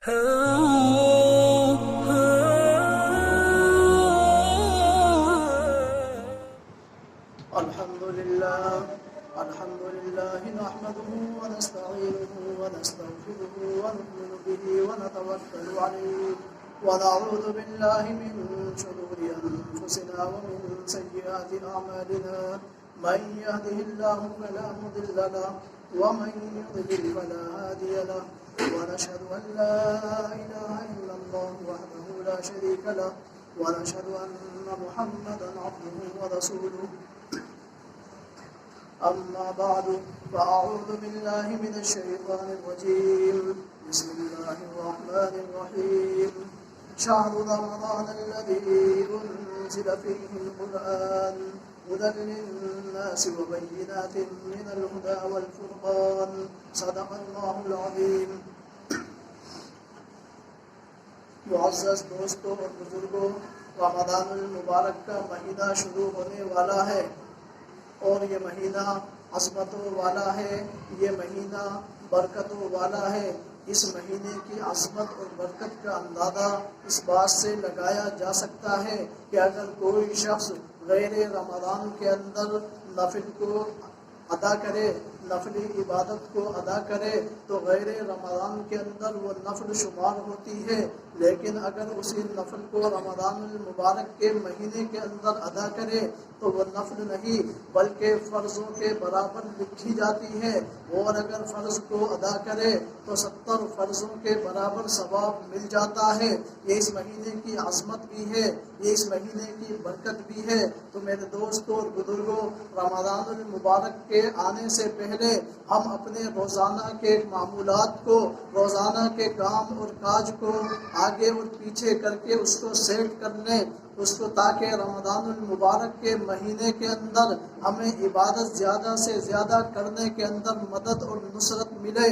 الحمد لله نحمده ونستعينه ونستغفره ونؤمن به ونتوكل عليه ونعوذ بالله من شرور أنفسنا ومن سيئات أعمالنا من يهده الله فلا مضل له ومن يضلل فلا هادي له ونشهد أن لا إله إلا الله وحده لا شريك له ونشهد أن محمدا عبده ورسوله أما بعد فأعوذ بالله من الشيطان الرجيم بسم الله الرحمن الرحيم شهر رمضان الذي أنزل فيه القرآن هدى للناس وبينات من الهدى والفرقان صدق الله العظيم. معزز دوستوں اور بزرگوں، رمضان المبارک کا مہینہ شروع ہونے والا ہے اور یہ مہینہ عظمتوں والا ہے، یہ مہینہ برکتوں والا ہے. اس مہینے کی عظمت اور برکت کا اندازہ اس بات سے لگایا جا سکتا ہے کہ اگر کوئی شخص غیر رمضان کے اندر نفل کو ادا کرے، نفلی عبادت کو ادا کرے تو غیر رمضان کے اندر وہ نفل شمار ہوتی ہے، لیکن اگر اسی نفل کو رمضان المبارک کے مہینے کے اندر ادا کرے تو وہ نفل نہیں بلکہ فرضوں کے برابر لکھی جاتی ہے، اور اگر فرض کو ادا کرے تو 70 فرضوں کے برابر ثواب مل جاتا ہے. یہ اس مہینے کی عظمت بھی ہے، یہ اس مہینے کی برکت بھی ہے. تو میرے دوستوں اور بزرگوں، رمضان المبارک کے آنے سے پہلے ہم اپنے روزانہ کے معمولات کو، روزانہ کے کام اور کاج کو آگے اور پیچھے کر کے اس کو سیٹ کر لیں، اس کو، تاکہ رمضان المبارک کے مہینے کے اندر ہمیں عبادت زیادہ سے زیادہ کرنے کے اندر مدد اور نصرت ملے.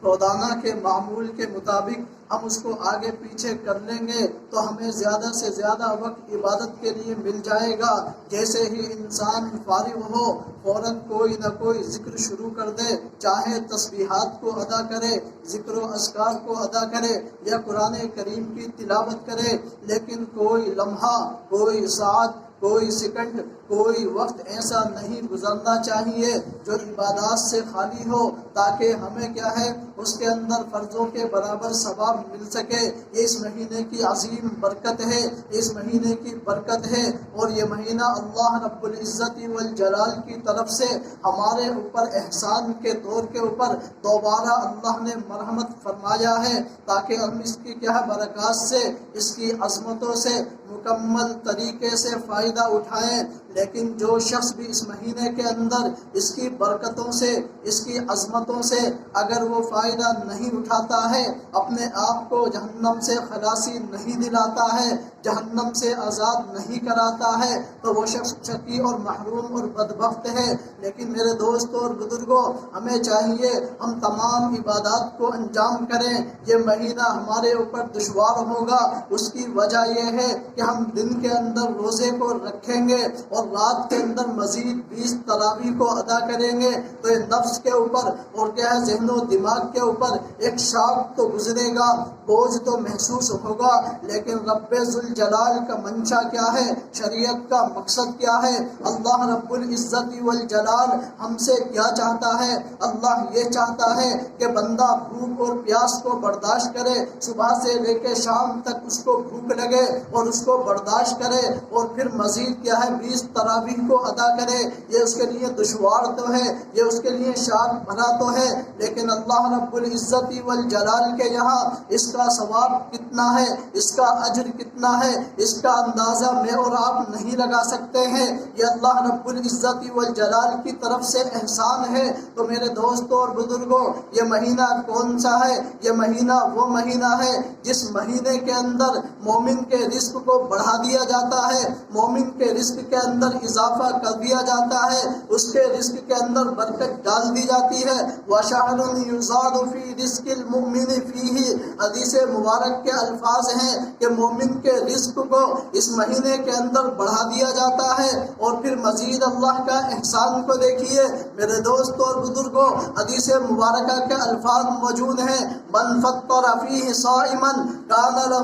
روزانہ کے معمول کے مطابق ہم اس کو آگے پیچھے کر لیں گے تو ہمیں زیادہ سے زیادہ وقت عبادت کے لیے مل جائے گا. جیسے ہی انسان فارغ ہو فوراً کوئی نہ کوئی ذکر شروع کر دے، چاہے تسبیحات کو ادا کرے، ذکر و اذکار کو ادا کرے یا قرآن کریم کی تلاوت کرے، لیکن کوئی لمحہ، کوئی ساعت، کوئی سیکنڈ، کوئی وقت ایسا نہیں گزرنا چاہیے جو عبادات سے خالی ہو، تاکہ ہمیں کیا ہے، اس کے اندر فرضوں کے برابر ثواب مل سکے. یہ اس مہینے کی عظیم برکت ہے، اس مہینے کی برکت ہے. اور یہ مہینہ اللہ رب العزت والجلال کی طرف سے ہمارے اوپر احسان کے طور کے اوپر دوبارہ اللہ نے مرحمت فرمایا ہے، تاکہ ہم اس کی کیا برکات سے، اس کی عظمتوں سے مکمل طریقے سے فائدہ اٹھائیں. لیکن جو شخص بھی اس مہینے کے اندر اس کی برکتوں سے، اس کی عظمتوں سے اگر وہ فائدہ نہیں اٹھاتا ہے، اپنے آپ کو جہنم سے خلاصی نہیں دلاتا ہے، جہنم سے آزاد نہیں کراتا ہے، تو وہ شخص شقی اور محروم اور بدبخت ہے. لیکن میرے دوستوں اور بزرگوں، ہمیں چاہیے ہم تمام عبادات کو انجام کریں. یہ مہینہ ہمارے اوپر دشوار ہوگا، اس کی وجہ یہ ہے کہ ہم دن کے اندر روزے کو رکھیں گے اور رات کے اندر مزید 20 تراویح کو ادا کریں گے، تو یہ نفس کے اوپر اور کیا ہے، ذہن و دماغ کے اوپر ایک شاک تو گزرے گا، بوجھ تو محسوس ہوگا. لیکن رب ذوالجلال کا منشا کیا ہے، شریعت کا مقصد کیا ہے، اللہ رب العزت والجلال ہم سے کیا چاہتا ہے؟ اللہ یہ چاہتا ہے کہ بندہ بھوک اور پیاس کو برداشت کرے، صبح سے لے کے شام تک اس کو بھوک لگے اور اس کو برداشت کرے، اور پھر مزید کیا ہے 20 تراویح کو ادا کرے. یہ اس کے لیے دشوار تو ہے، یہ اس کے لیے شاق بھرا تو ہے، لیکن اللہ رب العزت والجلال کے یہاں اس کا ثواب کتنا ہے، اس کا اجر کتنا ہے، اس کا اندازہ میں اور آپ نہیں لگا سکتے ہیں. یہ اللہ رب العزت والجلال کی طرف سے احسان ہے. تو میرے دوستوں اور بزرگوں، یہ مہینہ کون سا ہے؟ یہ مہینہ وہ مہینہ ہے جس مہینے کے اندر مومن کے رزق کو بڑھا دیا جاتا ہے، مومن کے رزق کے اندر اضافہ کر دیا جاتا ہے، اس کے رزق کے اندر برکت ڈال دی جاتی ہے. وَشَهْرٌ يُزَادُ فِي رِزْقِ الْمُؤْمِنِ فِيهِ حدیث مبارک کے الفاظ ہیں کہ مومن کے رزق کو اس مہینے کے اندر بڑھا دیا جاتا ہے۔ اور پھر مزید اللہ کا احسان کو دیکھیے میرے دوستوں اور بزرگوں، حدیث مبارکہ کے الفاظ موجود ہیں، من فطر فیہ صائما کان لہ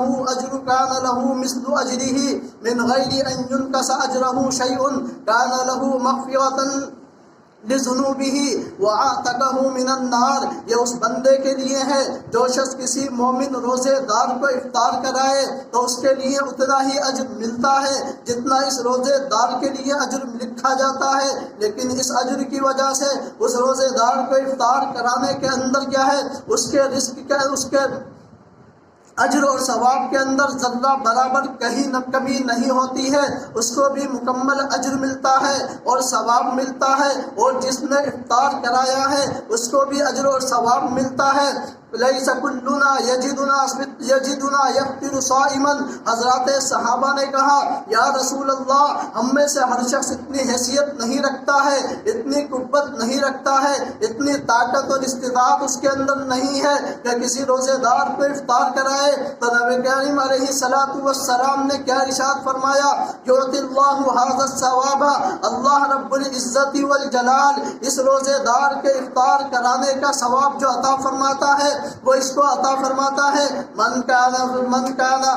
مثل اجرہ من غیر ان ینقص اجرہ شیء کان لہ مغفرۃ لذنوبہ وعتقہ من النار۔ یہ اس بندے کے لیے ہے جو شخص کسی مومن روزے دار کو افطار کرائے تو اس کے لیے اتنا ہی اجر ملتا ہے جتنا اس روزے دار کے لیے اجر لکھا جاتا ہے، لیکن اس اجر کی وجہ سے اس روزے دار کو افطار کرانے کے اندر کیا ہے، اس کے رزق کا، اس کے اجر اور ثواب کے اندر ذرہ برابر کہیں نہ کمی نہیں ہوتی ہے، اس کو بھی مکمل اجر ملتا ہے اور ثواب ملتا ہے، اور جس نے افطار کرایا ہے اس کو بھی اجر اور ثواب ملتا ہے۔ لیس کلنا یجدنا یفطر صائما، حضرات صحابہ نے کہا یا رسول اللہ، ہم میں سے ہر شخص اتنی حیثیت نہیں رکھتا ہے، اتنی قوت نہیں رکھتا ہے، اتنی طاقت اور استطاعت اس کے اندر نہیں ہے کہ کسی روزے دار کو افطار کرائے۔ تو نبی کریم علیہ الصلوۃ والسلام نے کیا ارشاد فرمایا، یعطی اللہ ھذا الثواب، اللہ رب العزت والجلال اس روزے دار کے افطار کرانے کا ثواب جو عطا فرماتا ہے وہ اس کو عطا فرماتا ہے، من کانا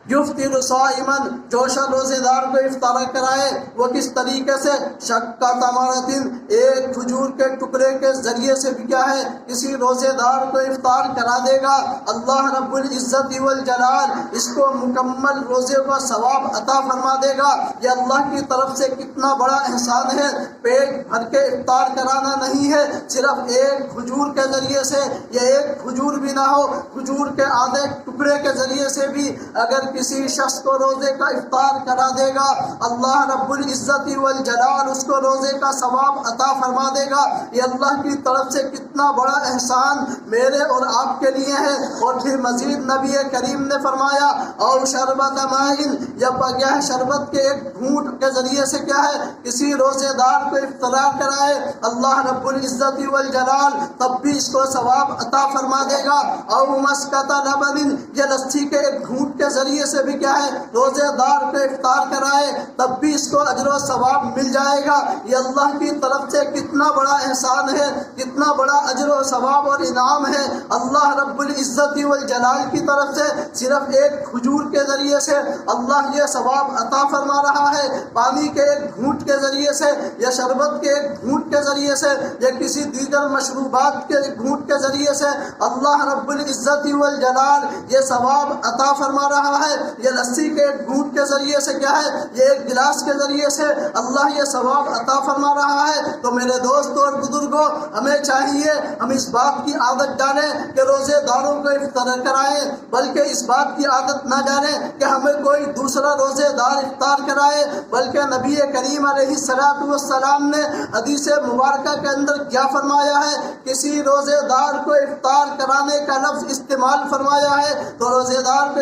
یفطر صائما، جو شخص روزے دار کو افطار کرائے وہ کس طریقے سے، شق تمرۃ، ایک کھجور کے ٹکڑے کے ذریعے سے بھی کیا ہے کسی روزے دار کو افطار کرا دے گا، اللہ رب العزت والجلال اس کو مکمل روزے کا ثواب عطا فرما دے گا۔ یہ اللہ کی طرف سے کتنا بڑا احسان ہے، پیٹ بھر کے افطار کرانا نہیں ہے، صرف ایک کھجور کے ذریعے سے، یا ایک کھجور بھی نہ ہو، کھجور کے آدھے ٹکڑے کے ذریعے سے بھی اگر کسی شخص کو روزے کا افطار کرا دے گا، اللہ رب العزت والجلال اس کو روزے کا ثواب عطا فرما دے گا۔ یہ اللہ کی طرف سے کتنا بڑا احسان میرے اور آپ کے لیے ہے۔ اور پھر مزید نبی کریم نے فرمایا اور شربت مائن، یا بغیر شربت کے ایک گھونٹ کے ذریعے سے کیا ہے کسی روزے دار کو افطار کرائے اللہ رب العزت والجلال تب بھی اس کو ثواب عطا فرما دے گا۔ اور مسکت لبن، یا لسی کے ایک گھونٹ کے ذریعے سے بھی کیا ہے روزے دار کو افطار کرائے تب بھی اس کو اجر و ثواب مل جائے گا۔ یہ اللہ کی طرف سے کتنا بڑا احسان ہے، کتنا بڑا اجر و ثواب اور انعام ہے۔ اللہ رب العزت والجلال کی طرف سے صرف ایک کھجور کے ذریعے سے اللہ یہ ثواب عطا فرما رہا ہے، پانی کے ایک گھونٹ کے ذریعے سے، یا شربت کے ایک گھونٹ کے ذریعے سے، یا کسی دیگر مشروبات کے گھونٹ کے ذریعے سے اللہ رب العزت والجلال یہ ثواب عطا فرما رہا ہے۔ یہ لسی کے ایک گھونٹ کے ذریعے سے کیا ہے، یہ ایک گلاس کے ذریعے سے اللہ یہ ثواب عطا فرما رہا ہے۔ تو میرے دوستوں اور بزرگوں، ہمیں چاہیے ہم اس بات کی عادت ڈالیں کہ روزے داروں کو افطار کرائیں، بلکہ اس بات کی عادت نہ ڈالیں کہ ہمیں کوئی دوسرا روزے دار افطار کرائے، بلکہ نبی کریم علیہ الصلوۃ والسلام نے حدیث مبارکہ کے اندر کیا فرمایا ہے، کسی روزے دار کو افطار کرانے کا لفظ استعمال فرمایا ہے، تو روزے دار کو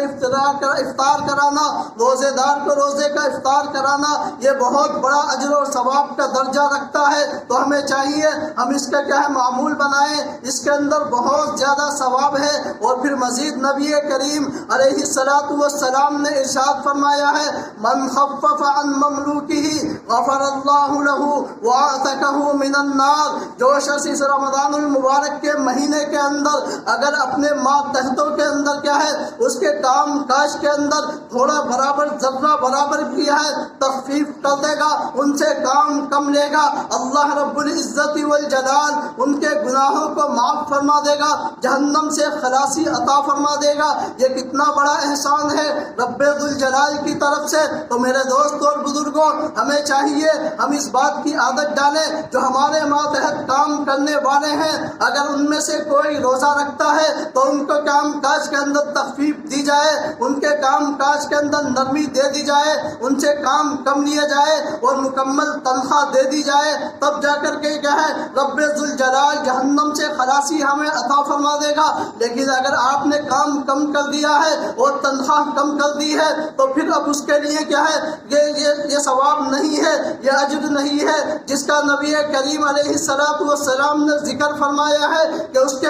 افطار کرانا، روزے دار کو روزے کا افطار کرانا یہ بہت بڑا اجر اور ثواب کا درجہ رکھتا ہے۔ تو ہمیں چاہیے ہم اس کا کیا ہے معمول بنائیں، اس کے اندر بہت زیادہ ثواب ہے۔ اور پھر مزید نبی کریم علیہ الصلوۃ والسلام نے ارشاد فرمایا ہے، من خفف عن مملوکہ غفر اللہ لہ واعتقہ من النار، جو شخص اس رمضان المبارک کے مہینے کے اندر اگر اپنے ماتحتوں کے اندر کیا ہے اس کے کام کاج کے اندر تھوڑا برابر ذرہ برابر بھی ہے تخفیف کر دے گا، ان سے کام کم لے گا، اللہ رب العزت والجلال ان کے گناہوں کو معاف فرما دے گا، جہنم سے خلاصی عطا فرما دے گا۔ یہ کتنا بڑا احسان ہے رب ذوالجلال کی طرف سے۔ تو میرے دوستوں اور بزرگوں، ہمیں چاہیے ہم اس بات کی عادت ڈالیں، جو ہمارے ماتحت کام کرنے والے ہیں اگر ان میں سے کوئی روزہ رکھتا ہے تو ان کو کام کاج کے اندر تخفیف دی جائے، ان کے کام کاج کے اندر نرمی دے دی جائے، ان سے کام کم لیے جائے اور مکمل تنخواہ دے دی جائے، تب جا کر کے کیا ہے رب ذوالجلال جہنم سے خلاصی ہمیں عطا فرما دے گا۔ لیکن اگر آپ نے کام کم کر دیا ہے اور تنخواہ کم کر دی ہے تو پھر اب اس کے لیے کیا ہے یہ ثواب نہیں ہے، یہ اجر نہیں ہے جس کا نبی کریم علیہ الصلوۃ والسلام نے ذکر فرمایا ہے کہ اس کے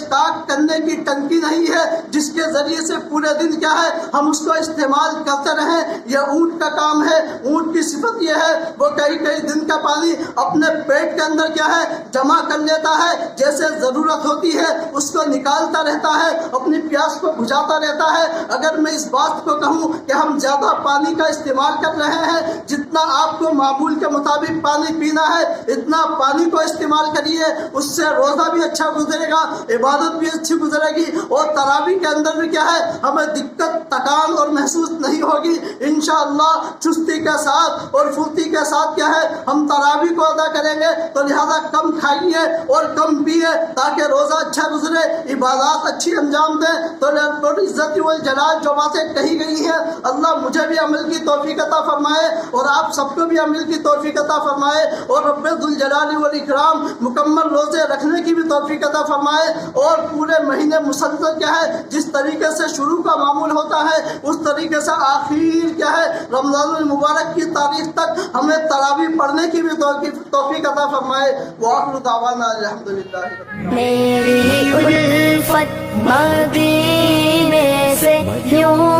اسٹاک کرنے کی ٹنکی نہیں ہے جس کے ذریعے سے پورے دن کیا ہے ہم اس کو استعمال کرتے رہیں. یہ اونٹ کا کام ہے. اونٹ کی صفت یہ ہے وہ کئی کئی دن کا پانی اپنے پیٹ کے اندر کیا ہے جمع کر لیتا ہے. جیسے ضرورت ہوتی ہے اس کو نکالتا رہتا ہے, اپنی پیاس کو بجھاتا رہتا ہے. اگر میں اس بات کو کہوں کہ ہم زیادہ پانی کا استعمال کر رہے ہیں, جتنا آپ کو معمول کے مطابق پانی پینا ہے اتنا پانی کو استعمال کریے. اس سے روزہ بھی اچھا گزرے گا, عبادت بھی اچھی گزرے گی, اور تراویح کے اندر بھی کیا ہے ہمیں دقت تکان اور محسوس نہیں ہوگی. انشاءاللہ چستی کے ساتھ اور پھرتی کے ساتھ کیا ہے ہم تراویح کو ادا کریں گے. تو لہذا کم کھائیے اور کم پیئے تاکہ روزہ اچھا گزرے, عبادات اچھی انجام دیں. تو رب العزت والجلال جو باتیں کہی گئی ہیں اللہ مجھے بھی عمل کی توفیق عطا فرمائے اور آپ سب کو بھی عمل کی توفیق عطا فرمائے, اور رب ذوالجلال والاکرام مکمل روزے رکھنے کی بھی توفیق عطا فرمائے, اور پورے مہینے مسلسل کیا ہے جس طریقے سے شروع کا معمول ہوتا ہے اس طریقے سے آخر کیا ہے رمضان المبارک کی تاریخ تک ہمیں تراویح پڑھنے کی بھی توفیق عطا فرمائے. وآخر دعوانا الحمدللہ. میری الفت مدینے سے یوں